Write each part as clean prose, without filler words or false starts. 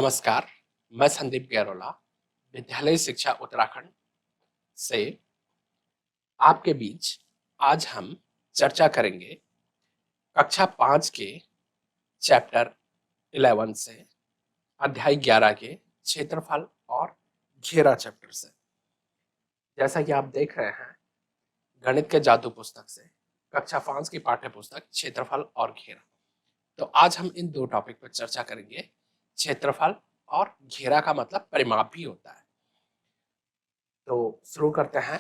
नमस्कार, मैं संदीप गैरोला, विद्यालय शिक्षा उत्तराखंड से आपके बीच आज हम चर्चा करेंगे कक्षा 5 के चैप्टर 11 से अध्याय 11 के क्षेत्रफल और घेरा चैप्टर से। जैसा कि आप देख रहे हैं, गणित के जादू पुस्तक से कक्षा 5 की पाठ्य पुस्तक क्षेत्रफल और घेरा। तो आज हम इन दो टॉपिक पर चर्चा करेंगे। क्षेत्रफल और घेरा का मतलब परिमाप भी होता है। तो शुरू करते हैं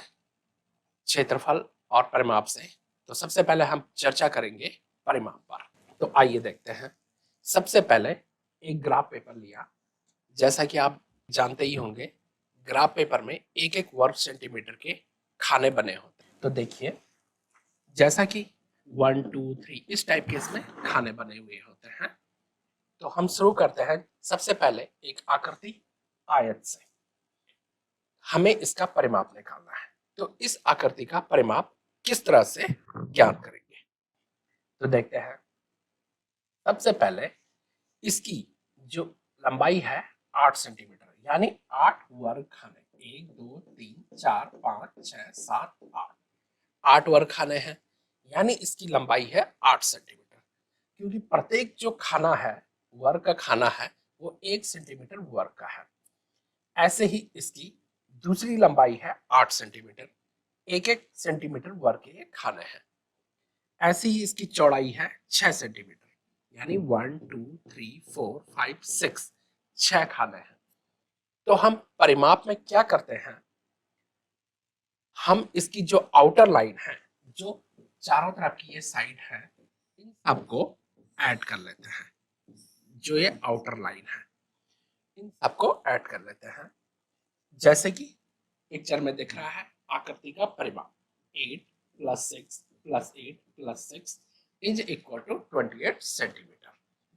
क्षेत्रफल और परिमाप से। तो सबसे पहले हम चर्चा करेंगे परिमाप पर। तो आइए देखते हैं। सबसे पहले एक ग्राफ पेपर लिया। जैसा कि आप जानते ही होंगे, ग्राफ पेपर में एक एक वर्ग सेंटीमीटर के खाने बने होते हैं। तो देखिए, जैसा कि 1 2 3 इस टाइप के इसमें खाने बने हुए होते हैं। तो हम शुरू करते हैं सबसे पहले एक आकृति आयत से। हमें इसका परिमाप निकालना है। तो इस आकृति का परिमाप किस तरह से ज्ञात करेंगे? तो देखते हैं। सबसे पहले इसकी जो लंबाई है 8 सेंटीमीटर, यानी 8 वर्ग खाने। 1 2 3 4 5 6 7 8 8 वर्ग खाने हैं, यानी इसकी लंबाई है 8 सेंटीमीटर। क्योंकि प्रत्येक जो खाना है, वर्ग का खाना है, वो 1 सेंटीमीटर वर्ग का है। ऐसे ही इसकी दूसरी लंबाई है 8 सेंटीमीटर। 1 सेंटीमीटर वर्ग के खाने हैं। ऐसे ही इसकी चौड़ाई है 6 सेंटीमीटर, यानी 1 2 3 4 5 6 6 खाने हैं। तो हम परिमाप में क्या करते हैं, हम इसकी जो आउटर लाइन है, जो चारों तरफ की ये साइड है, इन सबको ऐड कर लेते हैं। जो ये आउटर लाइन है, इन सबको ऐड कर लेते हैं। जैसे कि पिक्चर में दिख रहा है, आकृति का परिमाप 8 + 6 + 8 + 6 इज इक्वल टू 28 सेंटीमीटर।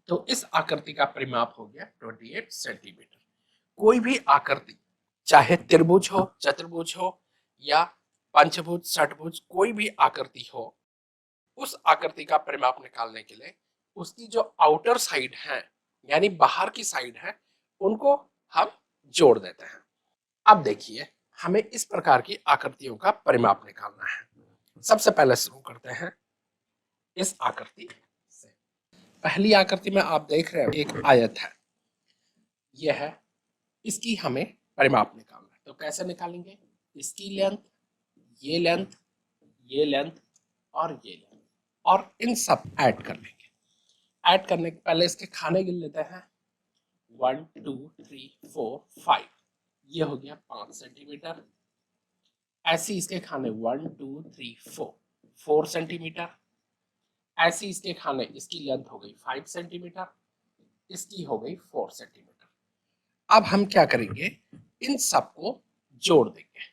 तो इस आकृति का परिमाप हो गया 28 सेंटीमीटर। कोई भी आकृति, चाहे त्रिभुज हो, चतुर्भुज हो या पंचभुज, षटभुज, कोई भी आकृति हो, उस आकृति का परिमाप निकालने के लिए उसकी जो आउटर साइड है, यानी बाहर की साइड है, उनको हम जोड़ देते हैं। अब देखिए, हमें इस प्रकार की आकृतियों का परिमाप निकालना है। सबसे पहले शुरू करते हैं इस आकृति से। पहली आकृति में आप देख रहे हो एक आयत है, यह है। इसकी हमें परिमाप निकालना है। तो कैसे निकालेंगे? इसकी लेंथ, ये लेंथ, ये लेंथ और ये लेंथ, और इन सब ऐड कर लेंगे। ऐड करने के पहले इसके खाने गिन लेते हैं। 1 2 3 4 5, ये हो गया 5 सेंटीमीटर। ऐसे इसके खाने 1 2 3 4 4 सेंटीमीटर। ऐसे इसके खाने, इसकी लेंथ हो गई 5 सेंटीमीटर, इसकी हो गई 4 सेंटीमीटर। अब हम क्या करेंगे, इन सबको जोड़ देंगे।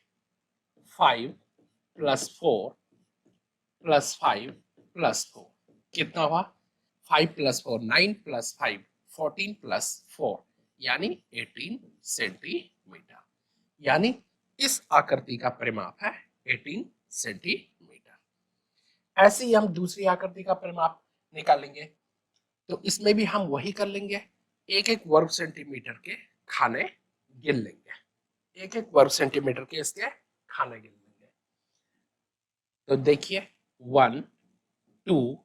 5 + 4 + 5 + 4 कितना हुआ? 5 + 4 9 + 5 14 + 4 यानी 18 सेंटीमीटर। यानी इस आकृति का परिमाप है 18 सेंटीमीटर। ऐसे ही हम दूसरी आकृति का परिमाप निकालेंगे। तो इसमें भी हम वही कर लेंगे, एक एक वर्ग सेंटीमीटर के खाने गिन लेंगे। एक एक वर्ग सेंटीमीटर के इसके खाने गिन लेंगे। तो देखिए, 1 2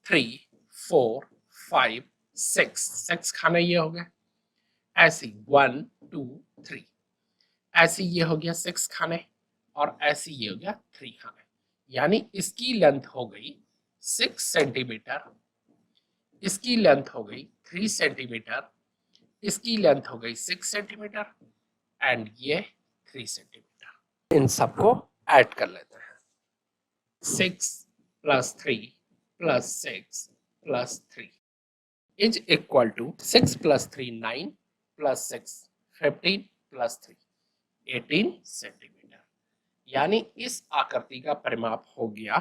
3 4 5 6 खाने ये हो गए। ऐसे 1 2 3, ऐसे ये हो गया 6 खाने, और ऐसे ये हो गया 3 खाने। यानी इसकी लेंथ हो गई 6 सेंटीमीटर, इसकी लेंथ हो गई 3 सेंटीमीटर, इसकी लेंथ हो गई 6 सेंटीमीटर, एंड ये 3 सेंटीमीटर। इन सबको ऐड कर लेते हैं। 6 + 3 + 6 + 3 इज इक्वल टू 6 + 3 9 + 6 15 + 3 18 सेंटीमीटर। यानी इस आकृति का परिमाप हो गया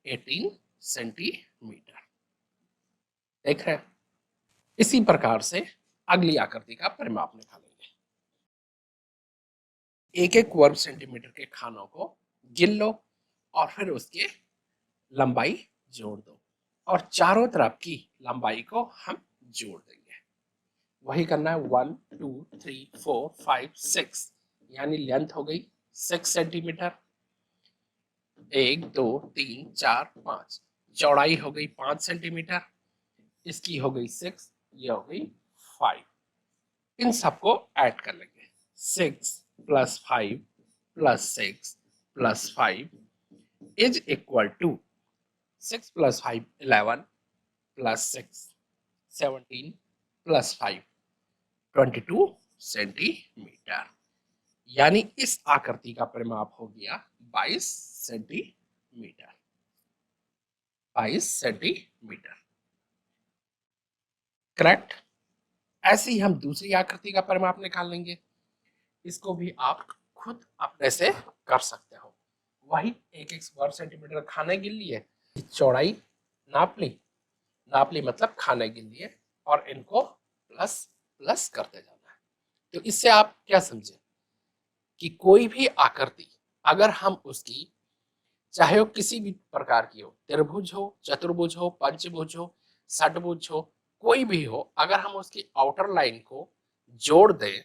18 सेंटीमीटर। देख रहे हैं? इसी प्रकार से अगली आकृति का परिमाप निकालेंगे। एक एक वर्ग सेंटीमीटर के खानों को गिन लो और फिर उसके लंबाई जोड़ दो, और चारों तरफ की लंबाई को हम जोड़ देंगे। वही करना है 1 2 3 4 5 6, यानी लेंथ हो गई 6 सेंटीमीटर। 1 2 3 4 5, चौड़ाई हो गई 5 सेंटीमीटर, इसकी हो गई 6, ये हो गई 5। इन सबको ऐड कर लेंगे। 6 plus 5 plus 6 plus 5 is equal to 6 plus 5 11 plus 6 17 plus 5 22 centimetre, यानी इस आकृति का परिमाप हो गया 22 सेंटीमीटर। 22 centimetre, correct. ऐसे ही हम दूसरी आकृति का परिमाप निकाल लेंगे। इसको भी आप खुद अपने से कर सकते हो। वही 1 वर्ग सेंटीमीटर खाने के लिए चौड़ाई नाप ली मतलब खाने के लिए, और इनको प्लस प्लस करते जाना है। तो इससे आप क्या समझे कि कोई भी आकृति अगर हम उसकी, चाहे वो किसी भी प्रकार की हो, त्रिभुज हो, चतुर्भुज हो, पंचभुज हो, षटभुज हो, कोई भी हो, अगर हम उसकी आउटर लाइन को जोड़ दें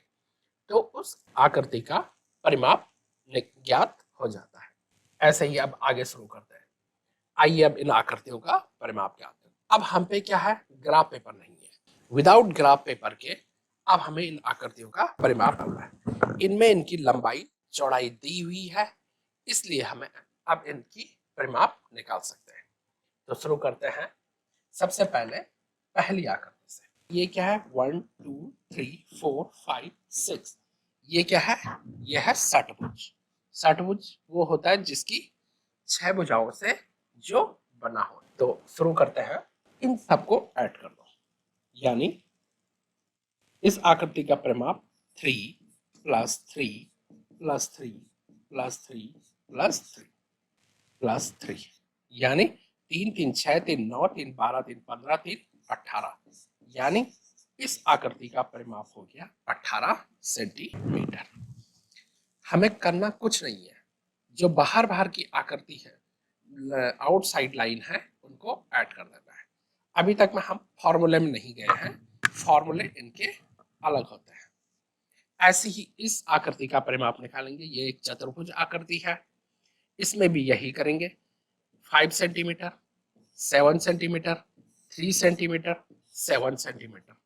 तो उस आकृति का परिमाप ज्ञात हो जाता है। ऐसे ही अब आगे शुरू करते हैं। आइए अब इन आकृतियों का परिमाप ज्ञात करें। अब हम पे क्या है, ग्राफ पेपर नहीं है। विदाउट ग्राफ पेपर के अब हमें इन आकृतियों का परिमाप करना है। इनमें इनकी लंबाई चौड़ाई दी हुई है, इसलिए हमें अब इनकी परिमाप निकाल सकते हैं। तो शुरू करते हैं सबसे पहले पहली आकृति से। ये क्या है, 1 2 3 4 5 6, ये क्या है, ये है षटभुज। षटभुज वो होता है जिसकी 6 भुजाओं से जो बना हो। तो शुरू करते हैं, इन सबको ऐड कर दो, यानी इस आकृति का परिमाप 3 plus 3 plus 3 plus 3 plus 3 plus 3, यानी 3 3 6 3 9 3 12 3 15 3 18, यानी इस आकृति का परिमाप हो गया 18 सेंटीमीटर। हमें करना कुछ नहीं है, जो बाहर बाहर की आकृति है, आउटसाइड लाइन है, उनको ऐड कर देना है। अभी तक में हम फॉर्मूले में नहीं गए हैं, फॉर्मूले इनके अलग होते हैं। ऐसे ही इस आकृति का परिमाप निकालेंगे। ये एक चतुर्भुज आकृति है, इसमें भी यही करेंगे। 5 सेंटीमीटर, 7 सेंटीमीटर, 3 सेंटीमीटर, 7 सेंटीमीटर,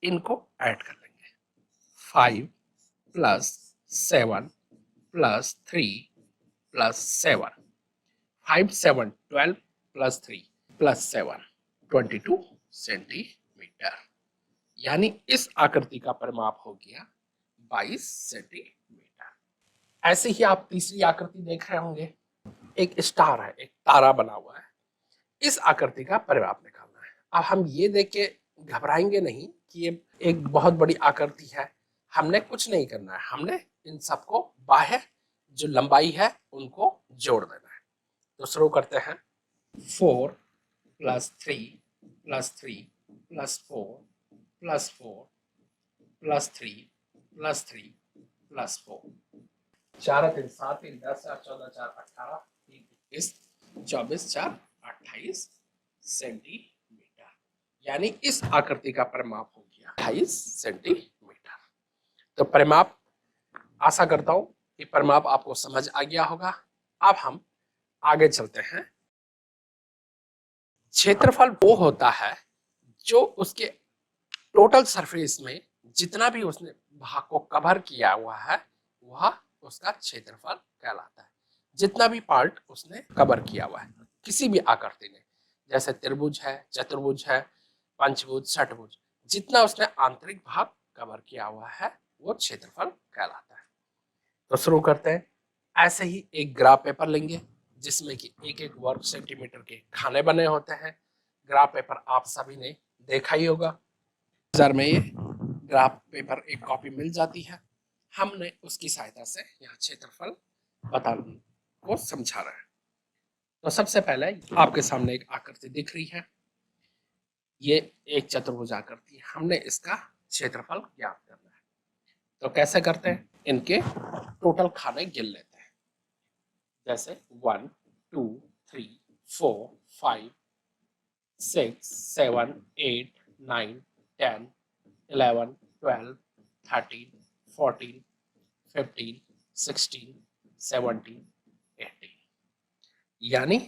इनको ऐड कर लेंगे। 5 plus 7 plus 3 plus 7, 5 7 12 plus 3 plus 7 22 centimetre, यानी इस आकृति का परिमाप हो गया 22 सेंटीमीटर। ऐसे ही आप तीसरी आकृति देख रहे होंगे, एक स्टार है, एक तारा बना हुआ है। इस आकृति का परिमाप निकालना है। अब हम ये देख के घबराएंगे नहीं कि ये एक बहुत बड़ी आकृति है। हमने कुछ नहीं करना है, हमने इन सबको बाह्य जो लंबाई है उनको जोड़ देना है। तो शुरू करते हैं। 4 plus 3 plus 3 plus 4 plus 4 plus 3 plus 3 plus 4, 4 3 7 3 10 4 14 4 18 3 21 24 4 28 centimetre, यानी इस आकृति का परिमाप हो गया 28 सेंटीमीटर। तो परिमाप, आशा करता हूं कि परिमाप आपको समझ आ गया होगा। अब हम आगे चलते हैं। क्षेत्रफल वो होता है जो उसके टोटल सरफेस में जितना भी उसने भाग को कवर किया हुआ है वह उसका क्षेत्रफल कहलाता है। जितना भी पार्ट उसने कवर किया हुआ है किसी भी आकृति ने, जैसे त्रिभुज है, चतुर्भुज है, पंचभुज, षटभुज, जितना उसने आंतरिक भाग कवर किया हुआ है वो क्षेत्रफल कहलाता है। तो शुरू करते हैं। ऐसे ही एक ग्राफ पेपर लेंगे जिसमें कि 1 वर्ग सेंटीमीटर के खाने बने होते हैं। ग्राफ पेपर आप सभी ने देखा ही होगा, बाजार में ये ग्राफ पेपर एक कॉपी मिल जाती है। हमने उसकी सहायता से यहाँ क्षेत्रफल बताने को समझा रहे हैं। तो सबसे पहले आपके सामने एक आकृति दिख रही है, ये एक चतुर्भुज आकृति है। हमने इसका क्षेत्रफल ज्ञात करना है। तो कैसे करते हैं, इनके टोटल खाने गिन लेते हैं। जैसे 1 2 3 4 5 6 7 8 9 10 11, 12, 13, 14, 15, 16, 17, 18। यानी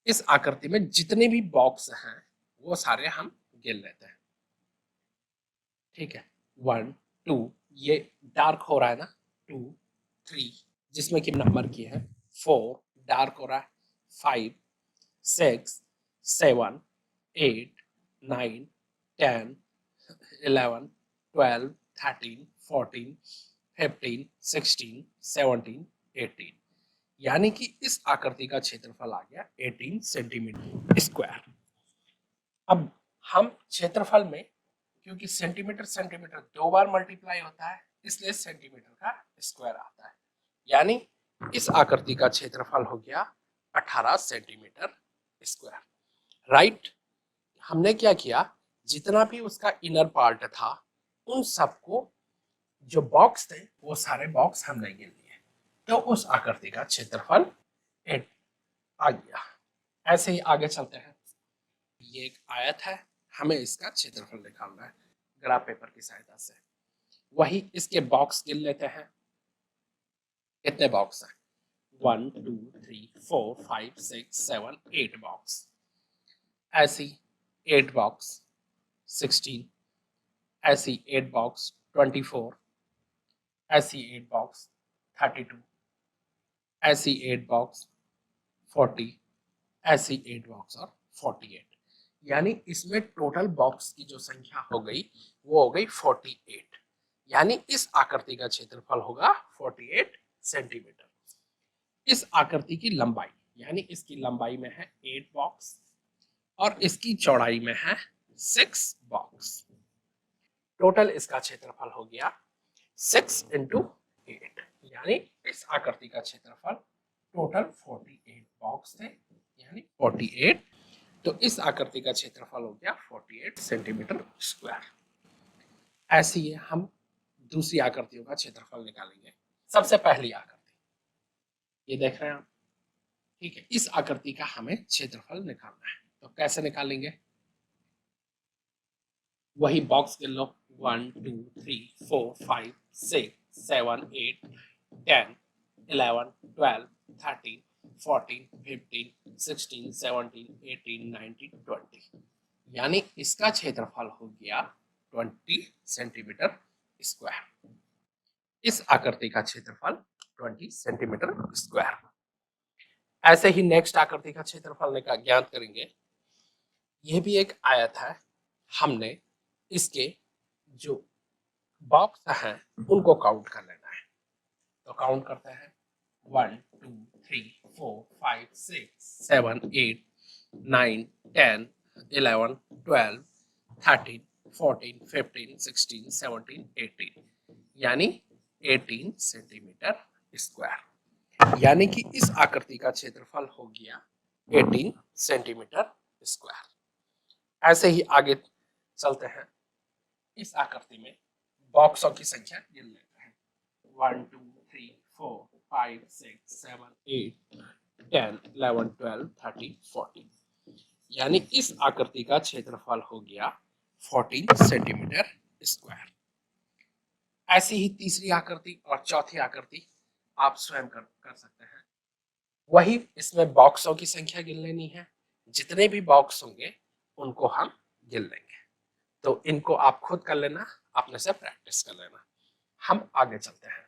इस आकृति में जितने भी बॉक्स हैं वो सारे हम गिन लेते हैं। ठीक है, 1, 2, ये डार्क हो रहा है ना, 2, 3 जिसमें कि नंबर की है, 4 डार्क हो रहा है, 5, 6, 7, 8, 9, 10, 11, 12, 13, 14, 15, 16, 17, 18। यानी कि इस आकृति का क्षेत्रफल आ गया 18 सेंटीमीटर स्क्वायर। अब हम क्षेत्रफल में, क्योंकि सेंटीमीटर सेंटीमीटर 2 बार मल्टीप्लाई होता है, इसलिए सेंटीमीटर का स्क्वायर आता है। यानी इस आकृति का क्षेत्रफल हो गया 18 सेंटीमीटर स्क्वायर। राइट, हमने क्या किया, जितना भी उसका इनर पार्ट था उन सबको, जो बॉक्स थे वो सारे बॉक्स हमने गिन लिए, तो उस आकृति का क्षेत्रफल 8 आ गया। ऐसे ही आगे चलते हैं। ये एक आयत है, हमें इसका क्षेत्रफल निकालना है ग्राफ पेपर की सहायता से। वही इसके बॉक्स गिन लेते हैं। कितने बॉक्स हैं? 1, 2, 3, 4, 5, 6, 7, 8 बॉक्स। ऐसी 8 बॉक्स 16, ऐसी 8 बॉक्स 24, ऐसी 8 बॉक्स 32, ऐसी 8 बॉक्स 40, ऐसी 8 बॉक्स और 48। यानी इसमें टोटल बॉक्स की जो संख्या हो गई वो हो गई 48। यानी इस आकृति का क्षेत्रफल होगा 48 सेंटीमीटर। इस आकृति की लंबाई, यानी इसकी लंबाई में है 8 बॉक्स और इसकी चौड़ाई में है 6 बॉक्स। टोटल इसका क्षेत्रफल हो गया 6 इंटू 8। यानी इस आकृति का क्षेत्रफल टोटल 48 बॉक्स थे, यानी 48। तो इस आकृति का क्षेत्रफल हो गया 48 सेंटीमीटर स्क्वायर। ऐसे ही हम दूसरी आकृतियों का क्षेत्रफल निकालेंगे। सबसे पहली आकृति ये देख रहे हैं आप, ठीक है। इस आकृति का हमें क्षेत्रफल निकालना है, तो कैसे निकालेंगे? वही बॉक्स गिन लो, 1, 2, 3, 4, 5, 6, 7, 8, 10, 11, 12, 13, 14, 15, 16, 17, 18, 19, 20। यानी इसका क्षेत्रफल हो गया 20 सेंटीमीटर स्क्वायर। इस आकृति का क्षेत्रफल 20 सेंटीमीटर स्क्वायर। ऐसे ही नेक्स्ट आकृति का क्षेत्रफल का ज्ञात करेंगे। यह भी एक आयत है, हमने इसके जो बॉक्स हैं उनको काउंट कर लेना है, तो काउंट करते हैं 1, 2, 3, 4, 5, 6, 7, 8, 9, 10, 11, 12, 13, 14, 15, 16, 17, 18। यानी 18 सेंटीमीटर स्क्वायर। यानी कि इस आकृति का क्षेत्रफल हो गया 18 सेंटीमीटर स्क्वायर। ऐसे ही आगे चलते हैं। इस आकृति में बॉक्सों की संख्या गिन लेते हैं, 1, 2, 3, 4, 5, 6, 7, 8, 10, 11, 12, 13, 14। यानी इस आकृति का क्षेत्रफल हो गया 14 सेंटीमीटर स्क्वायर। ऐसी ही तीसरी आकृति और चौथी आकृति आप स्वयं कर सकते हैं। वही इसमें बॉक्सों की संख्या गिन लेनी है, जितने भी बॉक्स होंगे उनको हम गिन लेंगे। तो इनको आप खुद कर लेना, अपने से प्रैक्टिस कर लेना। हम आगे चलते हैं।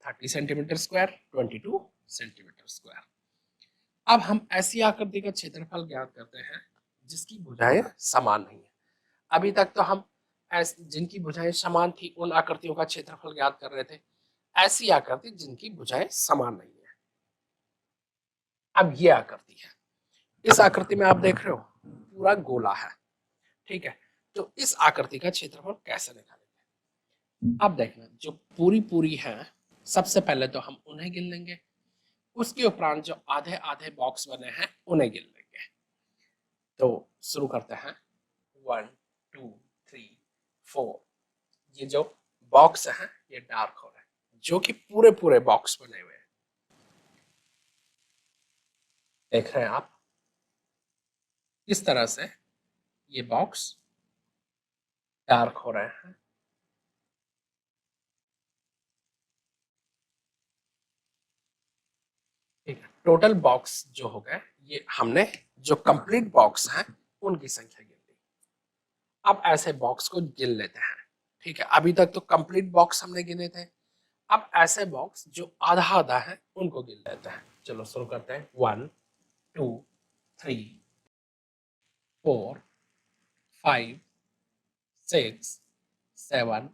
30 सेंटीमीटर स्क्वायर, 22 सेंटीमीटर स्क्वायर। अब हम ऐसी आकृति का क्षेत्रफल ज्ञात करते हैं जिसकी भुजाएं समान नहीं है। अभी तक तो हम जिनकी भुजाएं समान थी उन आकृतियों का क्षेत्रफल ज्ञात कर रहे थे। ऐसी आकृति जिनकी भुजाएं समान नहीं है। अब ये आकृति है, इस आकृति में आप देख रहे हो पूरा गोला है, ठीक है। तो इस आकृति का क्षेत्रफल कैसे निकालेंगे? अब देखना, जो पूरी है, सबसे पहले तो हम उन्हें गिन लेंगे, उसके उपरांत जो आधे आधे बॉक्स बने हैं उन्हें गिन लेंगे। तो शुरू करते हैं, 1, 2, 3, 4। ये जो बॉक्स है ये डार्क हो रहा है, जो कि पूरे बॉक्स बने हुए हैं, देख रहे हैं आप। इस तरह से ये बॉक्स डार्क हो रहे हैं। ठीक है, टोटल बॉक्स जो हो गए, ये हमने जो कंप्लीट बॉक्स हैं उनकी संख्या गिन ली। अब ऐसे बॉक्स को गिन लेते हैं। ठीक है, अभी तक तो कंप्लीट बॉक्स हमने गिने थे, अब ऐसे बॉक्स जो आधा आधा है उनको गिन लेते हैं। चलो शुरू करते हैं। 1 2 3 4 5 6 7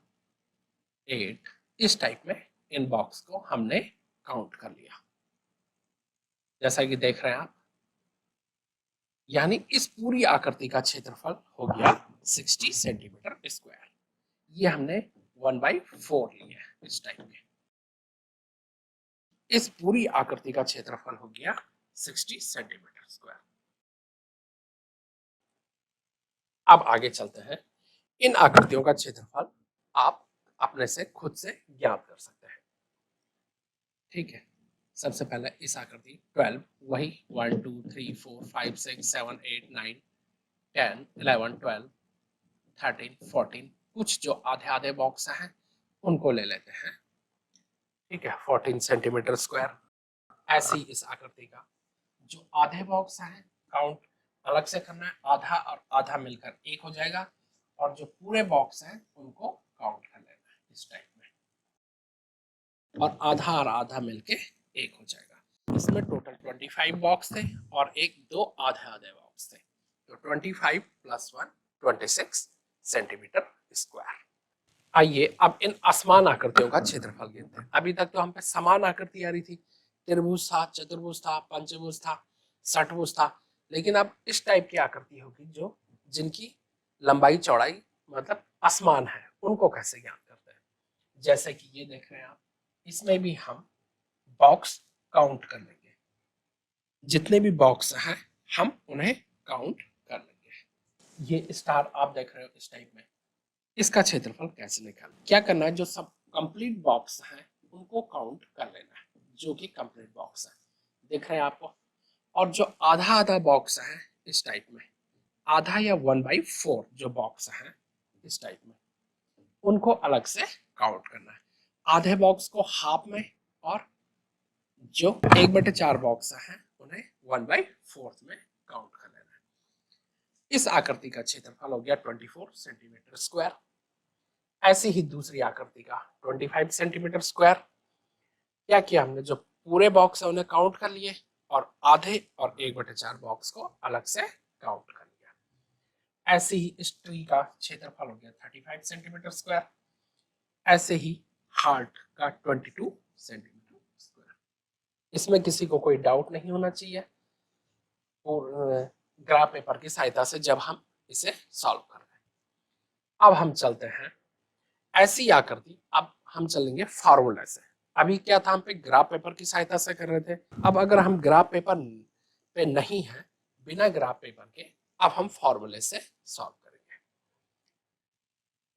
8, इस टाइप में इन बॉक्स को हमने काउंट कर लिया, जैसा कि देख रहे हैं आप। यानी इस पूरी आकृति का क्षेत्रफल हो गया 60 सेंटीमीटर स्क्वायर। ये हमने 1/4 लिया है इस टाइप में। इस पूरी आकृति का क्षेत्रफल हो गया 60 सेंटीमीटर स्क्वायर। अब आगे चलते हैं। इन आकृतियों का क्षेत्रफल आप अपने से खुद से ज्ञात कर सकते हैं। ठीक है, सबसे पहले इस आकृति 12, वही 1 2 3 4 5 6 7 8 9 10 11 12 13 14, कुछ जो आधे आधे बॉक्स हैं उनको ले लेते हैं। ठीक है, 14 सेंटीमीटर स्क्वायर। ऐसी इस आकृति का जो आधे बॉक्स हैं काउंट अलग से करना है, आधा और आधा मिलकर एक हो जाएगा, और जो पूरे बॉक्स हैं उनको काउंट कर लेना है इस टाइप में, और आधा मिलके एक हो जाएगा। इसमें टोटल 25 बॉक्स थे और एक दो आधे आधे बॉक्स थे, तो 25 + 1 26 सेंटीमीटर स्क्वायर। आइए अब इन असमान आकृतियों का क्षेत्रफल गिनते हैं। अभी तक तो हम पे समान आकृति आ रही थी, त्रिभुज था, चतुर्भुज था, पंचभुज था, षटभुज था, लेकिन अब इस टाइप की आकृति होगी जो जिनकी लंबाई चौड़ाई मतलब असमान है, उनको कैसे ज्ञात करते हैं। जैसे कि ये देख रहे हैं आप, इसमें भी हम बॉक्स काउंट कर लेंगे, जितने भी बॉक्स हैं हम उन्हें काउंट कर लेंगे। ये स्टार आप देख रहे हो इस टाइप में, इसका क्षेत्रफल कैसे निकालें। क्या करना है, जो सब कंप्लीट बॉक्स हैं उनको काउंट कर लेना है, जो कि कंप्लीट बॉक्स है देख रहे हैं आपको, और जो आधा आधा बॉक्स है इस टाइप में, आधा या 1/4 जो बॉक्स हैं इस टाइप में, उनको अलग से काउंट करना है। आधे बॉक्स को हाफ में, और जो 1/4 बॉक्स हैं उन्हें 1/4 में काउंट कर लेना है। इस आकृति का क्षेत्रफल हो गया 24 सेंटीमीटर स्क्वायर। ऐसी ही दूसरी आकृति का 25 सेंटीमीटर स्क्वायर। क्या किया हमने, जो पूरे बॉक्स है उन्हें काउंट कर लिए, और आधे और 1/4 बॉक्स को अलग से काउंट कर लिया। ऐसे ही इस ट्री का क्षेत्रफल हो गया 35 सेंटीमीटर स्क्वायर। ऐसे ही हार्ट का 22 सेंटीमीटर स्क्वायर। इसमें किसी को कोई डाउट नहीं होना चाहिए, और ग्राफ पेपर की सहायता से जब हम इसे सॉल्व कर रहे हैं। अब हम चलते हैं ऐसी आकृति, अब हम चलेंगे फार्मूला से। अभी क्या था, हम पे ग्राफ पेपर की सहायता से कर रहे थे। अब अगर हम ग्राफ पेपर पे नहीं है, बिना ग्राफ पेपर के, अब हम फॉर्मूले से सॉल्व करेंगे।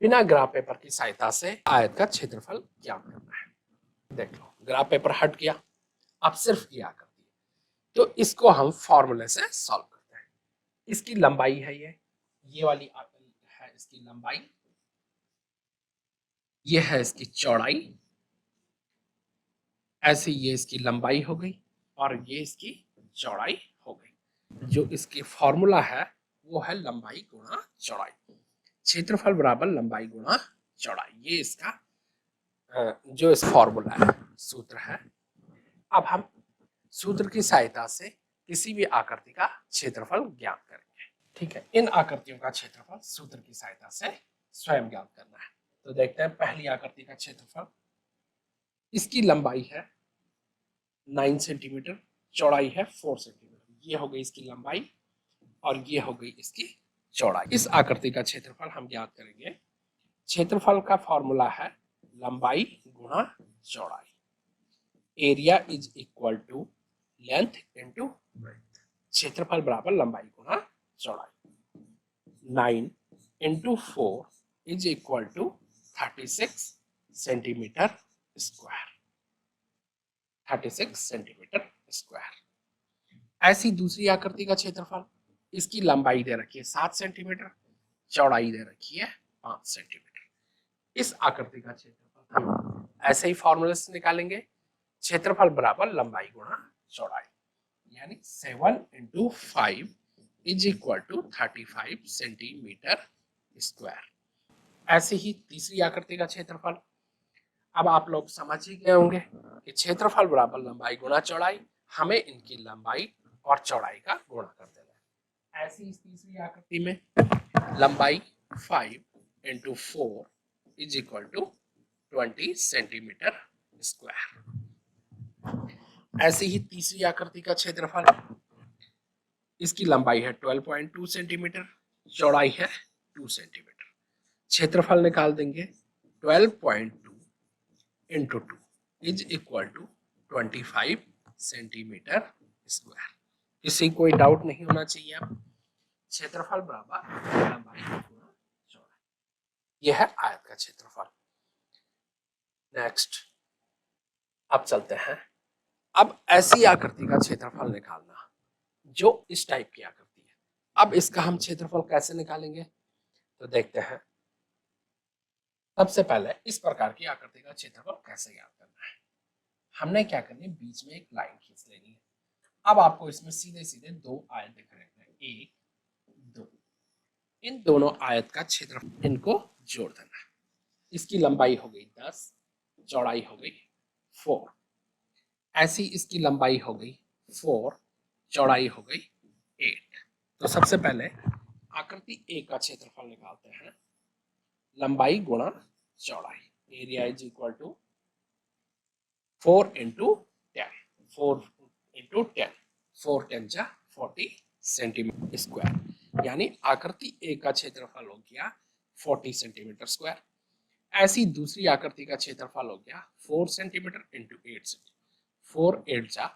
बिना ग्राफ पेपर की सहायता से आयत का क्षेत्रफल ज्ञात करना है। देख लो, ग्राफ पेपर हट गया, अब सिर्फ ये आकृति, तो इसको हम फॉर्मूले से सॉल्व करते हैं। इसकी लंबाई है ये वाली है इसकी लंबाई, ये है इसकी चौड़ाई, ऐसे ये इसकी लंबाई हो गई, और ये इसकी चौड़ाई हो गई। जो इसकी फॉर्मूला है वो है लंबाई गुणा चौड़ाई। क्षेत्रफल बराबर लंबाई गुणा चौड़ाई, ये इसका जो इस फॉर्मूला है, सूत्र है। अब हम सूत्र की सहायता से किसी भी आकृति का क्षेत्रफल ज्ञात करेंगे। ठीक है, इन आकृतियों का क्षेत्रफल सूत्र की सहायता से स्वयं ज्ञात करना है। तो देखते हैं पहली आकृति का क्षेत्रफल। इसकी लंबाई है 9 सेंटीमीटर, चौड़ाई है 4 सेंटीमीटर। ये हो गई इसकी लंबाई, और ये हो गई इसकी चौड़ाई। इस आकृति का क्षेत्रफल हम ज्ञात करेंगे। क्षेत्रफल का फॉर्मूला है लंबाई गुणा चौड़ाई। Area is equal to length into breadth. क्षेत्रफल बराबर लंबाई गुणा चौड़ाई। 9 into 4 is equal to 36 centimetre square. 36 centimetre square. ऐसी दूसरी आकृति का क्षेत्रफल, इसकी लंबाई दे रखी है 7 सेंटीमीटर, चौड़ाई दे रखी है 5 सेंटीमीटर। इस आकृति का क्षेत्रफल हम ऐसे ही फॉर्मूले से निकालेंगे, क्षेत्रफल बराबर लंबाई गुणा चौड़ाई, यानी 7 into 5 is equal to 35 centimetre square. ऐसे ही तीसरी आकृति का क्षेत्रफल, अब आप लोग समझ ही गए होंगे कि क्षेत्रफल बराबर लंबाई गुणा चौड़ाई, हमें इनकी लंबाई और चौड़ाई का गुणा कर देना है। ऐसी इस तीसरी आकृति में लंबाई 5 into 4 is equal to 20 centimetre square. ऐसी ही तीसरी आकृति का क्षेत्रफल, इसकी लंबाई है 12.2 सेंटीमीटर, चौड़ाई है 2 सेंटीमीटर। क्षेत्रफल निकाल देंगे, 12.2 into 2 is equal to 25 centimetre square. इसे कोई डाउट नहीं होना चाहिए। क्षेत्रफल बराबर लंबाई गुणा चौड़ाई, यह है आयत का क्षेत्रफल। नेक्स्ट, अब चलते हैं, अब ऐसी आकृति का क्षेत्रफल निकालना जो इस टाइप की आकृति है। अब इसका हम क्षेत्रफल कैसे निकालेंगे तो देखते हैं। सबसे पहले इस प्रकार की आकृति का क्षेत्रफल कैसे ज्ञात करना है। हमने क्या करनी है, बीच में एक लाइन खींच लेनी है। अब आपको इसमें सीधे सीधे दो आयत दिख रहे हैं, 1 2। इन दोनों आयत का क्षेत्रफल इनको जोड़ देना है। इसकी लंबाई हो गई 10, चौड़ाई हो गई 4। ऐसी इसकी लंबाई हो गई 4, चौड़ाई हो गई 8। तो सबसे पहले आकृति ए का क्षेत्रफल निकालते हैं, लंबाई गुणा चौड़ाई, area is equal to 4 into 10, 4 into 10, 4 10 जा 40 सेंटीमीटर स्क्वायर, यानी आकृति ए का क्षेत्रफल हो गया 40 सेंटीमीटर स्क्वायर। ऐसी दूसरी आकृति का क्षेत्रफल हो गया 4 सेंटीमीटर इंटू 8 सेंटीमीटर, 4 8 जा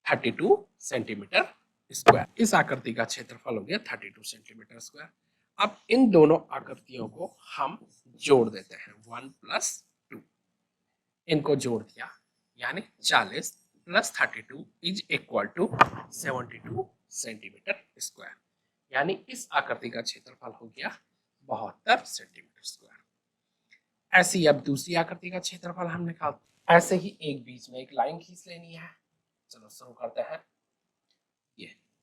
32 सेंटीमीटर स्क्वायर। इस आकृति का क्षेत्रफल हो गया 32 सेंटीमीटर स्क्वायर। अब इन दोनों आकृतियों को हम जोड़ देते हैं, 1 प्लस 2, इनको जोड़ दिया, यानी 40 plus 32 is equal to 72 centimetre square, यानी इस आकृति का क्षेत्रफल हो गया 72 सेंटीमीटर स्क्वायर। ऐसी अब दूसरी आकृति का क्षेत्रफल हम निकालते, ऐसे ही एक बीच में एक लाइन खींच लेनी है। चलो शुरू करते हैं।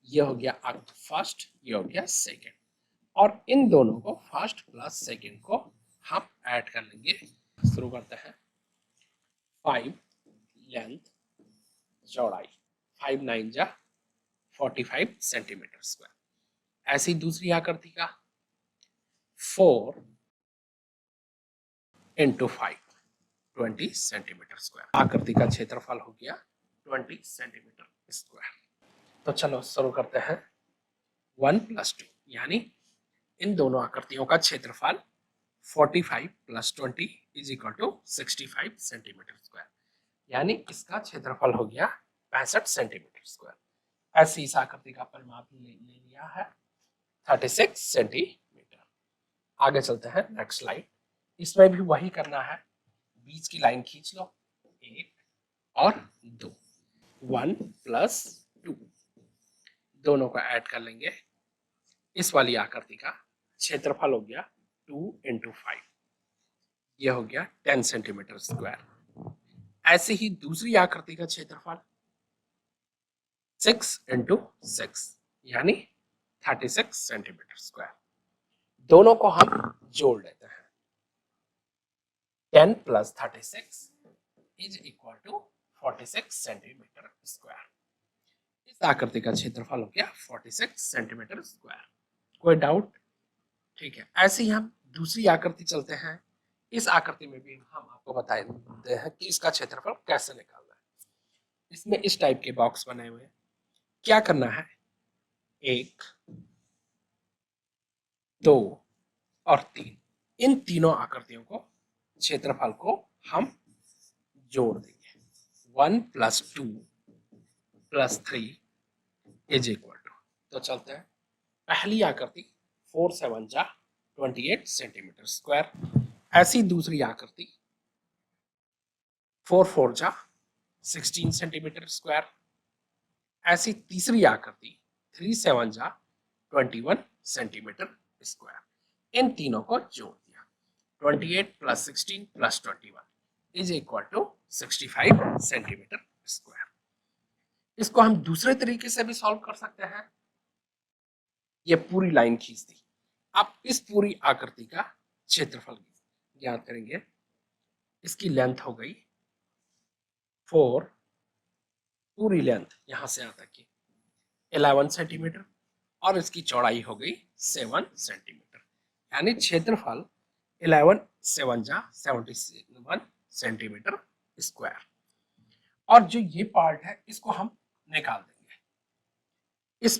ये हो गया आकृति फर्स्ट, ये हो गया सेकंड, और इन दोनों को फर्स्ट प्लस सेकंड को हम ऐड कर लेंगे। शुरू करते हैं। 5 लेंथ, चौड़ाई, 5 9 जा 45 सेंटीमीटर स्क्वायर। ऐसी दूसरी आकृति का 4 इंटू 5 20 सेंटीमीटर स्क्वायर। आकृति का क्षेत्रफल हो गया 20 सेंटीमीटर स्क्वायर। तो चलो शुरू करते हैं। 1 प्लस 2, यानी इन दोनों आकृतियों का क्षेत्रफल 45 plus 20 is equal to 65 centimetre square, यानी इसका क्षेत्रफल हो गया 65 सेंटीमीटर स्क्वायर। ऐसी इस आकृति का परिमाप ले लिया है 36 सेंटीमीटर। आगे चलते हैं, नेक्स्ट स्लाइड। इसमें भी वही करना है, बीच की लाइन खींच लो, 1 और 2, 1 प्लस 2, दोनों को ऐड कर लेंगे। इस वाली आकृति का क्षेत्रफल हो गया 2 इंटू 5, यह हो गया 10 सेंटीमीटर स्क्वायर। ऐसे ही दूसरी आकृति का क्षेत्रफल 6 इंटू 6, यानी 36 सेंटीमीटर स्क्वायर। दोनों को हम जोड़ लेते हैं, 10 plus 36 is equal to 46 centimetre square. इस आकृति का क्षेत्रफल हो गया 46 सेंटीमीटर स्क्वायर। कोई डाउट? ठीक है। ऐसे ही हम दूसरी आकृति चलते हैं। इस आकृति में भी हम आपको बताते हैं कि इसका क्षेत्रफल कैसे निकालना है। इसमें इस टाइप के बॉक्स बने हुए हैं। क्या करना है, 1 2 और 3, इन तीनों आकृतियों को क्षेत्रफल को हम जोड़ देंगे। 1 plus 2 plus 3 is equal to, तो चलते हैं। पहली आकृति 4 7 जा 28 सेंटीमीटर स्क्वायर। ऐसी दूसरी आकृति 4 4 जा 16 सेंटीमीटर स्क्वायर। ऐसी तीसरी आकृति 3 7 जा 21 सेंटीमीटर स्क्वायर। इन तीनों को जोड़ दिया, 28 plus 16 plus 21 is equal to 65 centimetre square. इसको हम दूसरे तरीके से भी सॉल्व कर सकते हैं। ये पूरी लाइन खींच दी, अब इस पूरी आकृति का क्षेत्रफल ज्ञात करेंगे। इसकी लेंथ हो गई 4, पूरी लेंथ यहां से यहां तक की 11 सेंटीमीटर, और इसकी चौड़ाई हो गई 7 सेंटीमीटर, यानी क्षेत्रफल 11 7 जा 71 सेंटीमीटर स्क्वायर। और जो ये पार्ट है इसको हम निकाल देंगे, इस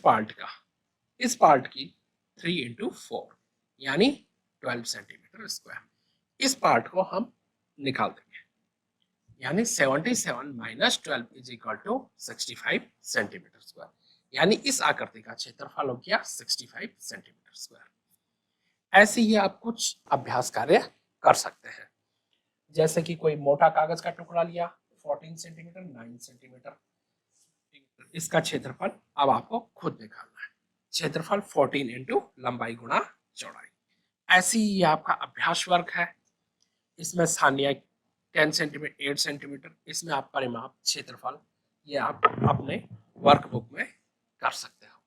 पार्ट की 3 इंटू 4 यानी 12 सेंटीमीटर स्क्वायर। इस पार्ट को हम निकाल देंगे, यानी 77 minus 12 is equal to 65 centimetre square, यानी इस आकृति का क्षेत्रफल हो गया 65 सेंटीमीटर स्क्वायर। ऐसे ही आप कुछ अभ्यास कार्य कर सकते हैं, जैसे कि कोई मोटा कागज का टुकड़ा लिया 14 सेंटीमीटर 9 सेंटीमीटर, इसका क्षेत्रफल अब आपको खुद निकालना है। क्षेत्रफल 14 इंटू लंबाई गुणा चौड़ाई। ऐसी ही आपका अभ्यास वर्ग है, इसमें स्थानीय 10 सेंटीमीटर 8 सेंटीमीटर, इसमें आप परिमाप क्षेत्रफल ये आप अपने वर्कबुक में कर सकते हो।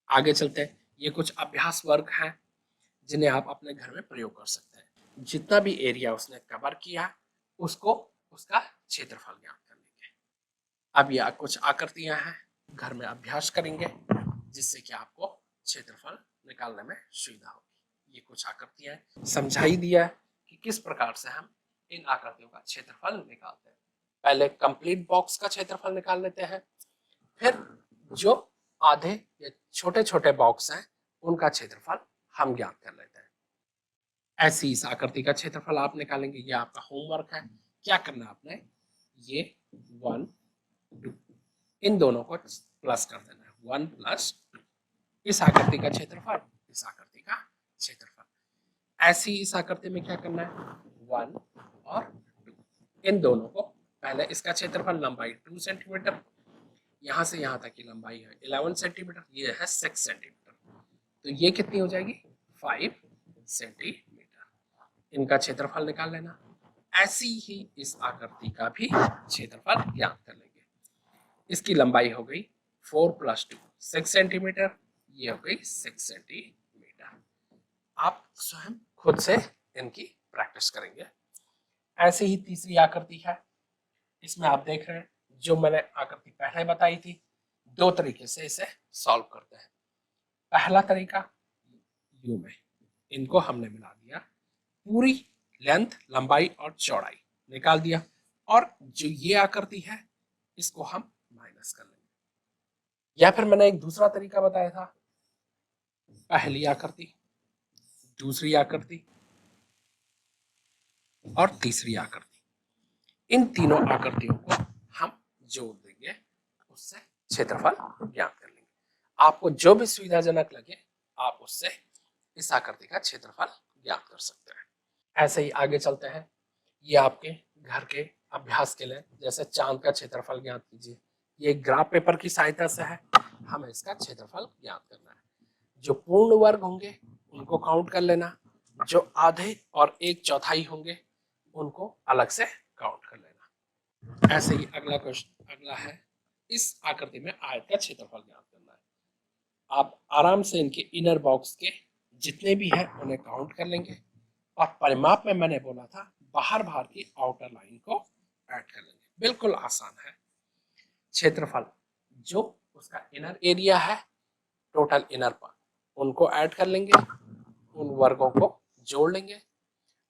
आगे चलते हैं, ये कुछ अभ्यास वर्ग हैं जिन्हें आप अपने घर में प्रयोग कर सकते हैं। जितना भी एरिया उसने कवर किया उसको उसका क्षेत्रफल ज्ञात कर लेंगे। अब यह कुछ आकृतियां हैं, घर में अभ्यास करेंगे जिससे कि आपको क्षेत्रफल निकालने में सुविधा होगी। ये कुछ आकृतियां समझाई दिया है कि किस प्रकार से हम इन आकृतियों का क्षेत्रफल निकालते हैं। पहले कंप्लीट बॉक्स का क्षेत्रफल निकाल लेते हैं, फिर जो आधे या छोटे छोटे बॉक्स हैं उनका क्षेत्रफल हम ज्ञात कर लेते हैं। ऐसी इस आकृति का क्षेत्रफल आप निकालेंगे। ये आपका होमवर्क है। क्या करना आपने, ये 1 2 इन दोनों को प्लस कर देना है, 1 प्लस 2, इस आकृति का क्षेत्रफल, इस आकृति का क्षेत्रफल। ऐसी इस आकृति में क्या करना है, 1 और 2 इन दोनों को, पहले इसका क्षेत्रफल लंबाई 2 सेंटीमीटर, यहां से यहां तक की लंबाई है 11 सेंटीमीटर, ये है 6 सेंटीमीटर, तो ये कितनी हो जाएगी 5 सेंटीमीटर। इनका क्षेत्रफल निकाल लेना। ऐसी ही इस आकृति का भी क्षेत्रफल ज्ञात कर लेंगे। इसकी लंबाई हो गई 4 प्लस 2 6 सेंटीमीटर, ये हो गई 6 सेंटीमीटर। आप स्वयं खुद से इनकी प्रैक्टिस करेंगे। ऐसे ही तीसरी आकृति है, इसमें आप देख रहे हैं जो मैंने आकृति पहले बताई थी, दो तरीके से इसे सॉल्व करते हैं। पहला तरीका यू में, इनको हमने मिला दिया, पूरी लेंथ लंबाई और चौड़ाई निकाल दिया, और जो ये आकृति है इसको हम माइनस कर लेंगे। या फिर मैंने एक दूसरा तरीका बताया था, पहली आकृति, दूसरी आकृति और तीसरी आकृति, इन तीनों आकृतियों को हम जोड़ देंगे, उससे क्षेत्रफल ज्ञात कर लेंगे। आपको जो भी सुविधाजनक लगे आप उससे इस आकृति का क्षेत्रफल ज्ञात कर सकते हैं। ऐसे ही आगे चलते हैं। ये आपके घर के अभ्यास के लिए, जैसे चांद का क्षेत्रफल ज्ञात कीजिए, ये ग्राफ पेपर की सहायता से है, हमें इसका क्षेत्रफल ज्ञात करना है। जो पूर्ण वर्ग होंगे उनको काउंट कर लेना, जो आधे और 1/4 होंगे उनको अलग से काउंट कर लेना। ऐसे ही अगला है, इस आकृति में आयत का क्षेत्रफल ज्ञात करना है। आप आराम से इनके इनर बॉक्स के जितने भी हैं उन्हें काउंट कर लेंगे, और परिमाप में मैंने बोला था बाहर बाहर की आउटर लाइन को ऐड कर लेंगे। बिल्कुल आसान है। क्षेत्रफल जो उसका इनर एरिया है, टोटल इनर पार्ट, उनको ऐड कर लेंगे, उन वर्गों को जोड़ लेंगे,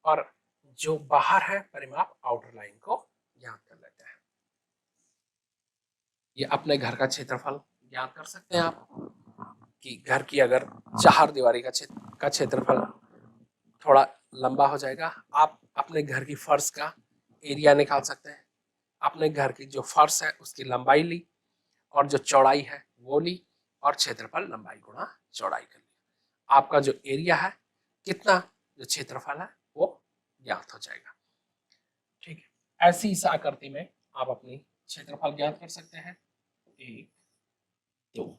और जो बाहर है परिमाप आउटर लाइन को ज्ञात कर लेते हैं। ये अपने घर का क्षेत्रफल ज्ञात कर सकते हैं आप, कि घर की अगर 4 दीवारी का क्षेत्रफल थोड़ा लंबा हो जाएगा, आप अपने घर की फर्श का एरिया निकाल सकते हैं। अपने घर की जो फर्श है उसकी लंबाई ली, और जो चौड़ाई है वो ली, और क्षेत्रफल लंबाई गुणा चौड़ाई कर लिया। आपका जो एरिया है, कितना जो क्षेत्रफल है, वो ज्ञात हो जाएगा। ठीक है। ऐसी इस आकृति में आप अपनी क्षेत्रफल ज्ञात कर सकते हैं। 1 2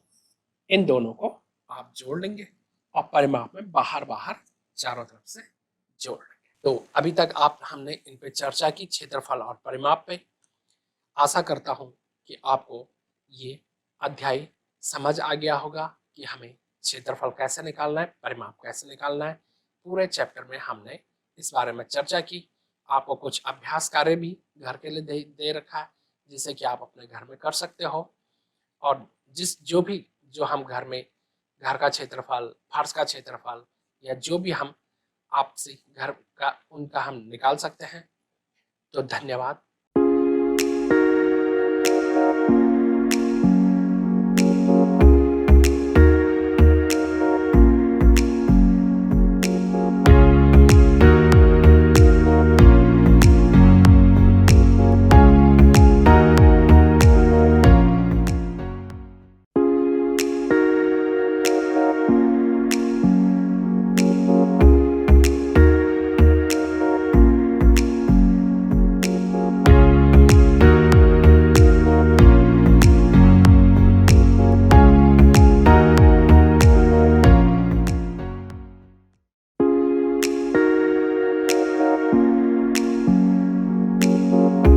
इन दोनों को आप जोड़ लेंगे, और परिमाप में बाहर बाहर चारों तरफ से जोड़ लेंगे। तो अभी तक आप हमने इन पे चर्चा की, क्षेत्रफल और परिमाप पे। आशा करता हूं कि आपको ये अध्याय समझ आ गया होगा कि हमें क्षेत्रफल कैसे निकालना है, परिमाप कैसे निकालना है। पूरे चैप्टर में हमने इस बारे में चर्चा की। आपको कुछ अभ्यास कार्य भी घर के लिए दे रखा है, जिसे कि आप अपने घर में कर सकते हो। और जो हम घर में, घर का क्षेत्रफल, फर्श का क्षेत्रफल, या जो भी हम आपसे घर का, उनका हम निकाल सकते हैं। तो धन्यवाद।